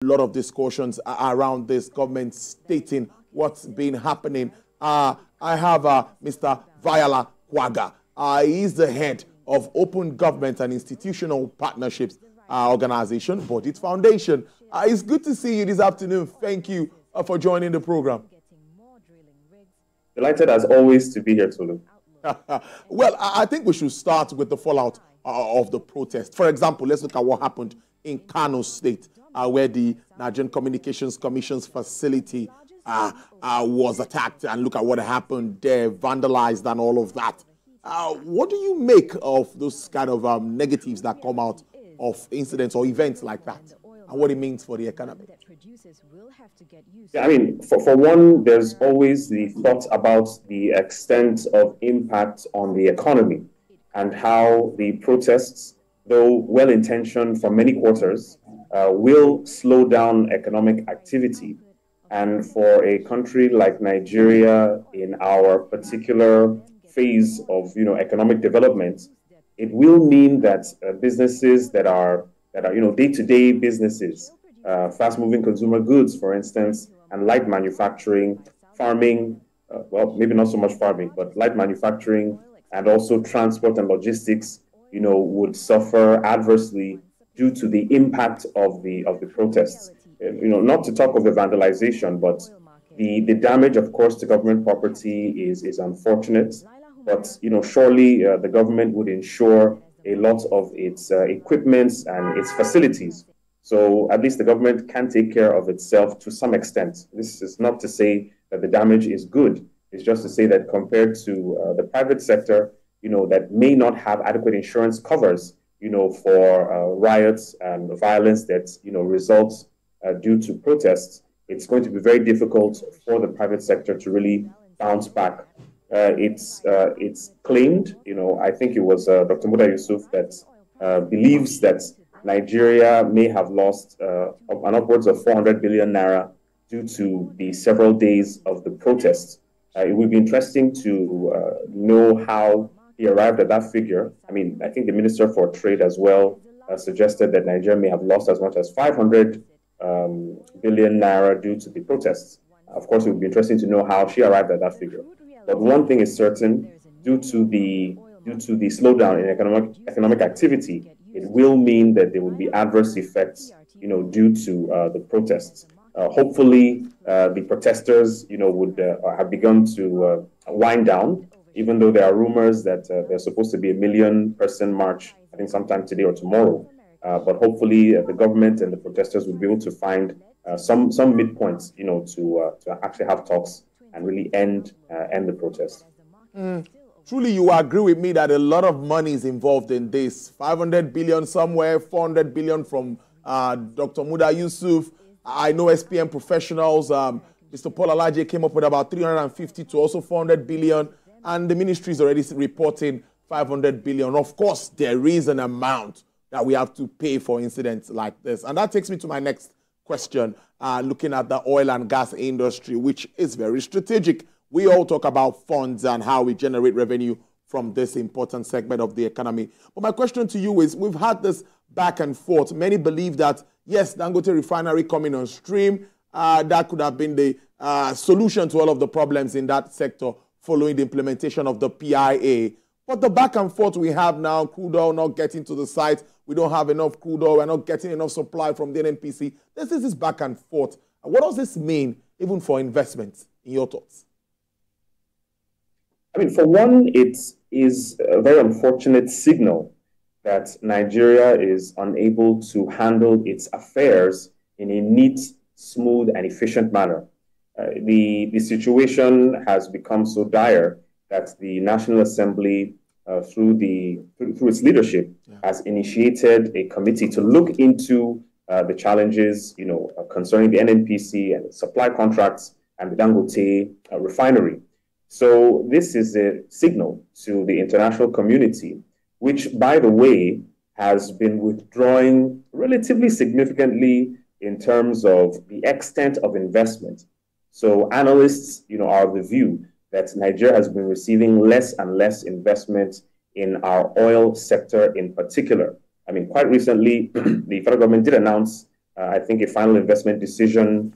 lot of discussions around this, government stating what's been happening. I have Mr. Viola Kwaga. He's the head of Open Government and Institutional Partnerships Organization, Budget Foundation. It's good to see you this afternoon. Thank you for joining the program. Delighted as always to be here, Tolu. Well, I think we should start with the fallout of the protest. For example, let's look at what happened in Kano State, where the Nigerian Communications Commission's facility was attacked, and look at what happened there, vandalized and all of that. What do you make of those kind of negatives that come out of incidents or events like that, and what it means for the economy? Yeah, I mean, for one, there's always the thought about the extent of impact on the economy and how the protests, though well-intentioned for many quarters, will slow down economic activity. And for a country like Nigeria, in our particular phase of economic development, it will mean that businesses that are day-to-day businesses, fast-moving consumer goods, for instance, and light manufacturing, farming, well, maybe not so much farming, but light manufacturing, and also transport and logistics, would suffer adversely due to the impact of the protests. Not to talk of the vandalization, but the damage, of course, to government property is unfortunate. But surely the government would ensure a lot of its equipments and its facilities. So at least the government can take care of itself to some extent. This is not to say that the damage is good. It's just to say that compared to the private sector, that may not have adequate insurance covers, for riots and violence that, results due to protests, it's going to be very difficult for the private sector to really bounce back. It's claimed, I think it was Dr. Muda Yusuf that believes that Nigeria may have lost an upwards of 400 billion naira due to the several days of the protests. It would be interesting to know how he arrived at that figure. I mean, I think the Minister for Trade as well suggested that Nigeria may have lost as much as 500 billion naira due to the protests. Of course, it would be interesting to know how she arrived at that figure. But one thing is certain: due to the slowdown in economic activity, it will mean that there will be adverse effects, due to the protests. Hopefully, the protesters, would have begun to wind down, even though there are rumors that there's supposed to be a 1 million-person march, I think sometime today or tomorrow. But hopefully, the government and the protesters will be able to find some midpoints, to actually have talks and really end the protest. Truly, you agree with me that a lot of money is involved in this. 500 billion somewhere, 400 billion from Dr. Muda Yusuf. I know SPM professionals, Mr. Paul Alaje came up with about 350 to also 400 billion. And the ministry is already reporting 500 billion. Of course, there is an amount that we have to pay for incidents like this. And that takes me to my next question, looking at the oil and gas industry, which is very strategic. We all talk about funds and how we generate revenue from this important segment of the economy. But my question to you is, we've had this back and forth. Many believe that, yes, Dangote refinery coming on stream, that could have been the solution to all of the problems in that sector following the implementation of the PIA. But the back and forth we have now, crude oil not getting to the site, we don't have enough crude oil, we're not getting enough supply from the NNPC. This is this back and forth. What does this mean, even for investments, in your thoughts? I mean, for one, it is a very unfortunate signal that Nigeria is unable to handle its affairs in a neat, smooth, and efficient manner. The situation has become so dire that the National Assembly, through its leadership, has initiated a committee to look into the challenges, concerning the NNPC and supply contracts and the Dangote refinery. So this is a signal to the international community, which, by the way, has been withdrawing relatively significantly in terms of the extent of investment. So analysts, are of the view that Nigeria has been receiving less and less investment in our oil sector in particular. I mean, quite recently, the federal government did announce I think a final investment decision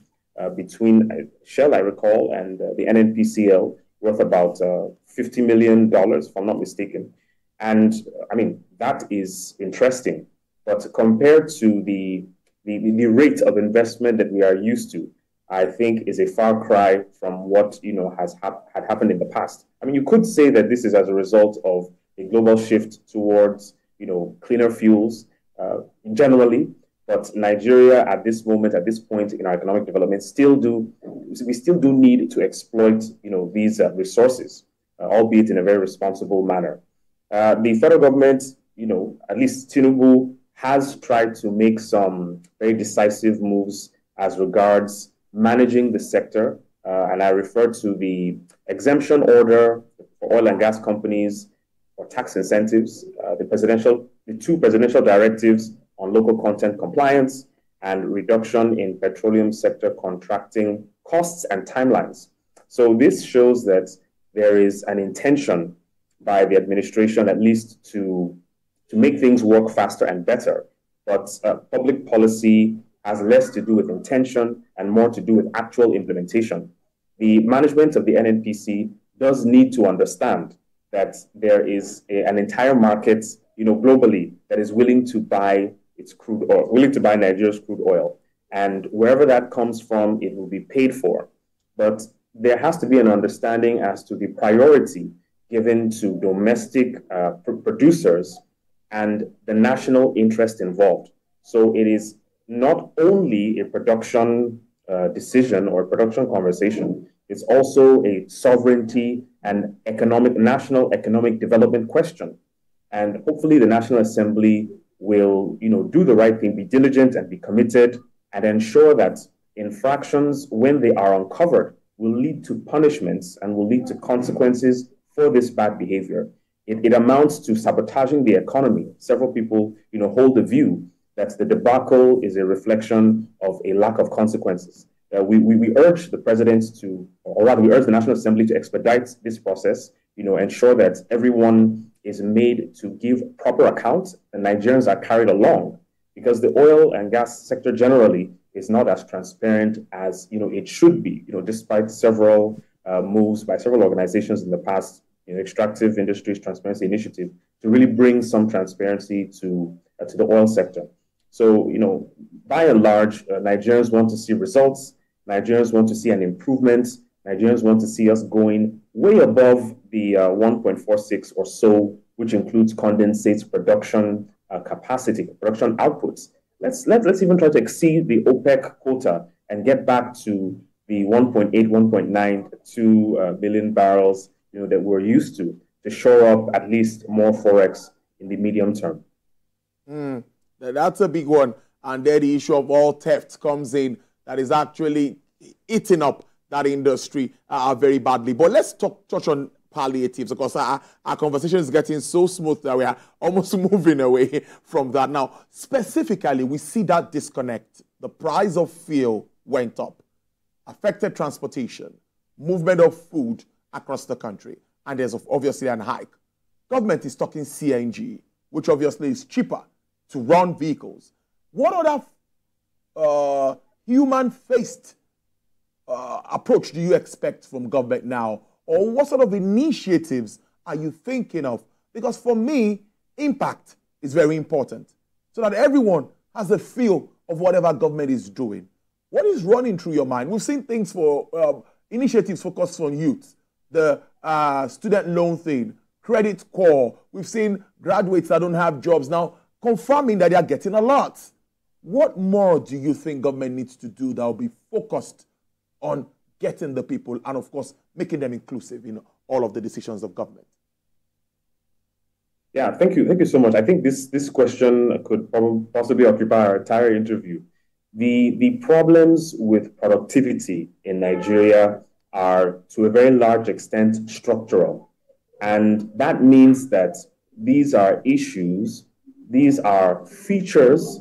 between Shell, I recall, and the NNPCL worth about $50 million, if I'm not mistaken. And I mean, that is interesting. But compared to the rate of investment that we are used to, I think is a far cry from what had happened in the past. I mean, you could say that this is as a result of a global shift towards cleaner fuels generally, but Nigeria at this moment, at this point in our economic development, we still do need to exploit these resources, albeit in a very responsible manner. The federal government, at least Tinubu, has tried to make some very decisive moves as regards managing the sector, and I refer to the exemption order for oil and gas companies or tax incentives, the two presidential directives on local content compliance and reduction in petroleum sector contracting costs and timelines. So this shows that there is an intention by the administration, at least to make things work faster and better. But public policy has less to do with intention and more to do with actual implementation. The management of the NNPC does need to understand that there is an entire market, globally, that is willing to buy its crude oil, willing to buy Nigeria's crude oil. And wherever that comes from, it will be paid for. But there has to be an understanding as to the priority given to domestic producers and the national interest involved. So it is not only a production decision or a production conversation, it's also a sovereignty and national economic development question. And hopefully the National Assembly will do the right thing, be diligent and be committed, and ensure that infractions, when they are uncovered, will lead to punishments and will lead to consequences for this bad behavior. It amounts to sabotaging the economy. Several people hold the view that the debacle is a reflection of a lack of consequences. We urge the president or rather we urge the National Assembly to expedite this process, ensure that everyone is made to give proper accounts and Nigerians are carried along, because the oil and gas sector generally is not as transparent as it should be, despite several moves by several organizations in the past, Extractive Industries Transparency Initiative, to really bring some transparency to the oil sector. So, by and large, Nigerians want to see results. Nigerians want to see an improvement. Nigerians want to see us going way above the 1.46 or so, which includes condensate production capacity, production outputs. Let's even try to exceed the OPEC quota and get back to the 1.8, 1.9, 2 billion barrels that we're used to shore up at least more forex in the medium term. That's a big one. And there the issue of oil theft comes in, that is actually eating up that industry very badly. But let's touch on palliatives, because our conversation is getting so smooth that we are almost moving away from that. Now, specifically, we see that disconnect. The price of fuel went up, affected transportation, movement of food across the country, and there's obviously an hike. Government is talking CNG, which obviously is cheaper to run vehicles. What other human-faced approach do you expect from government now? Or what sort of initiatives are you thinking of? Because for me, impact is very important, so that everyone has a feel of whatever government is doing. What is running through your mind? We've seen things for initiatives focused on youth, the student loan thing, credit core. We've seen graduates that don't have jobs now confirming that they are getting a lot. What more do you think government needs to do that will be focused on getting the people and, of course, making them inclusive in all of the decisions of government? Yeah, thank you. Thank you so much. I think this question could possibly occupy our entire interview. The problems with productivity in Nigeria are, to a very large extent, structural. And that means that these are issues, these are features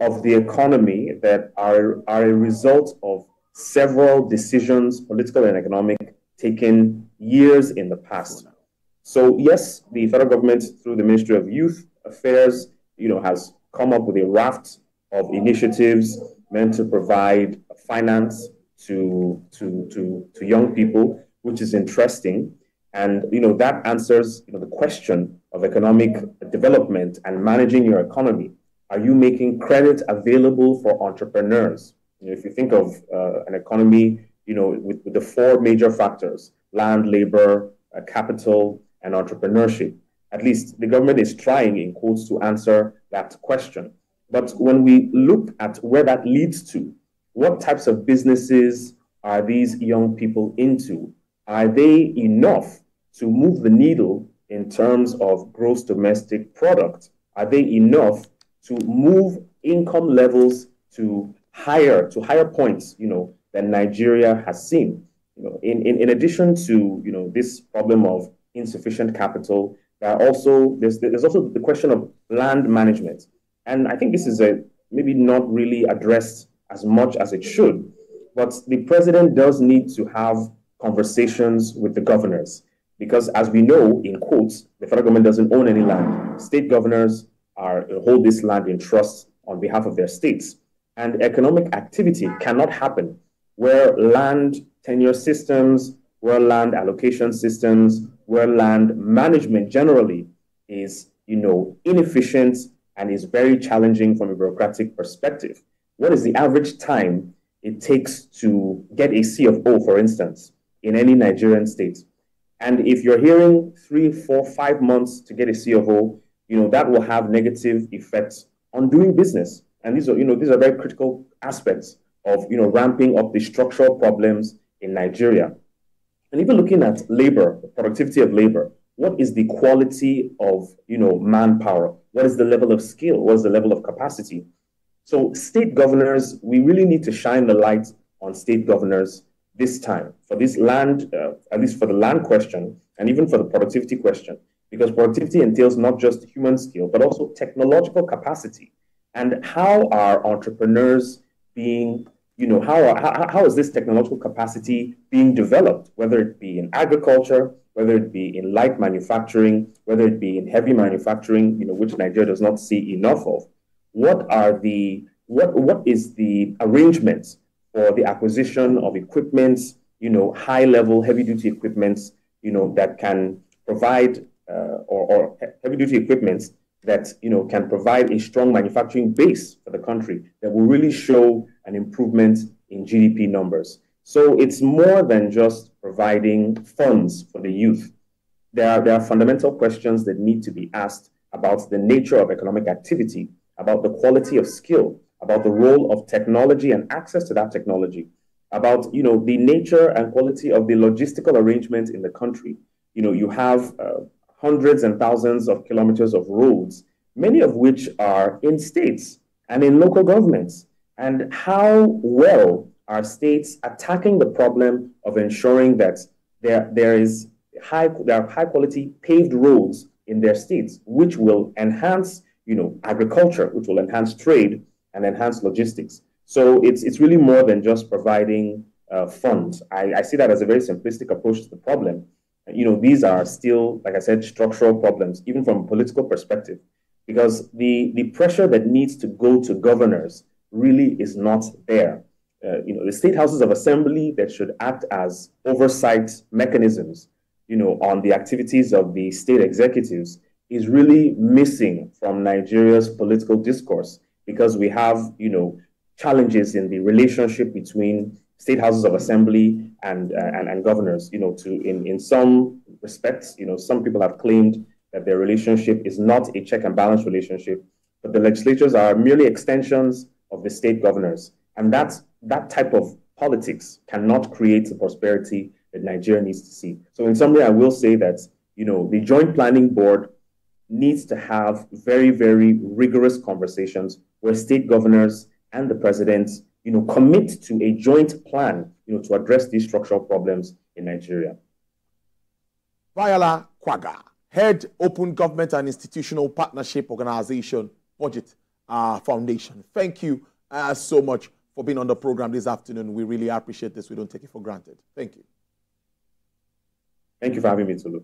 of the economy that are a result of several decisions, political and economic, taken years in the past. So yes, the federal government, through the Ministry of Youth Affairs, has come up with a raft of initiatives meant to provide finance to young people, which is interesting. And that answers the question of economic development and managing your economy. Are you making credit available for entrepreneurs? If you think of an economy, with the four major factors: land, labor, capital, and entrepreneurship, at least the government is trying, in quotes, to answer that question. But when we look at where that leads to, what types of businesses are these young people into? Are they enough to move the needle in terms of gross domestic product? Are they enough to move income levels to higher points, than Nigeria has seen? In addition to this problem of insufficient capital, there's also the question of land management, and I think this is maybe not really addressed as much as it should. But the president does need to have conversations with the governors, because as we know, in quotes, the federal government doesn't own any land. State governors hold this land in trust on behalf of their states. And economic activity cannot happen where land tenure systems, where land allocation systems, where land management generally is inefficient and is very challenging from a bureaucratic perspective. What is the average time it takes to get a C of O, for instance, in any Nigerian state? And if you're hearing 3, 4, 5 months to get a C of O, that will have negative effects on doing business. And these are very critical aspects of ramping up the structural problems in Nigeria. And even looking at labor, the productivity of labor, what is the quality of manpower? What is the level of skill? What is the level of capacity? So state governors, we really need to shine the light on state governors this time for this land, at least for the land question, and even for the productivity question, because productivity entails not just human skill, but also technological capacity. And how are entrepreneurs being, how is this technological capacity being developed, whether it be in agriculture, whether it be in light manufacturing, whether it be in heavy manufacturing, which Nigeria does not see enough of? What is the arrangements for the acquisition of equipment, high-level heavy-duty equipment, that can provide, or heavy-duty equipment that can provide a strong manufacturing base for the country that will really show an improvement in GDP numbers. So it's more than just providing funds for the youth. There are fundamental questions that need to be asked about the nature of economic activity, about the quality of skill, about the role of technology and access to that technology, about the nature and quality of the logistical arrangement in the country. You have hundreds and thousands of kilometers of roads, many of which are in states and in local governments. And how well are states attacking the problem of ensuring that there are high quality paved roads in their states, which will enhance agriculture, which will enhance trade and enhance logistics. So it's really more than just providing funds. I see that as a very simplistic approach to the problem. These are still, like I said, structural problems, even from a political perspective, because the pressure that needs to go to governors really is not there. The state houses of assembly that should act as oversight mechanisms, on the activities of the state executives is really missing from Nigeria's political discourse, because we have, challenges in the relationship between state houses of assembly and governors. In some respects, some people have claimed that their relationship is not a check and balance relationship, but the legislatures are merely extensions of the state governors. And that type of politics cannot create the prosperity that Nigeria needs to see. So in summary, I will say that, the Joint Planning Board needs to have very, very rigorous conversations where state governors and the president, commit to a joint plan, to address these structural problems in Nigeria. Viola Kwaga, Head Open Government and Institutional Partnership Organization Budget Foundation. Thank you so much for being on the program this afternoon. We really appreciate this. We don't take it for granted. Thank you. Thank you for having me, Tulu.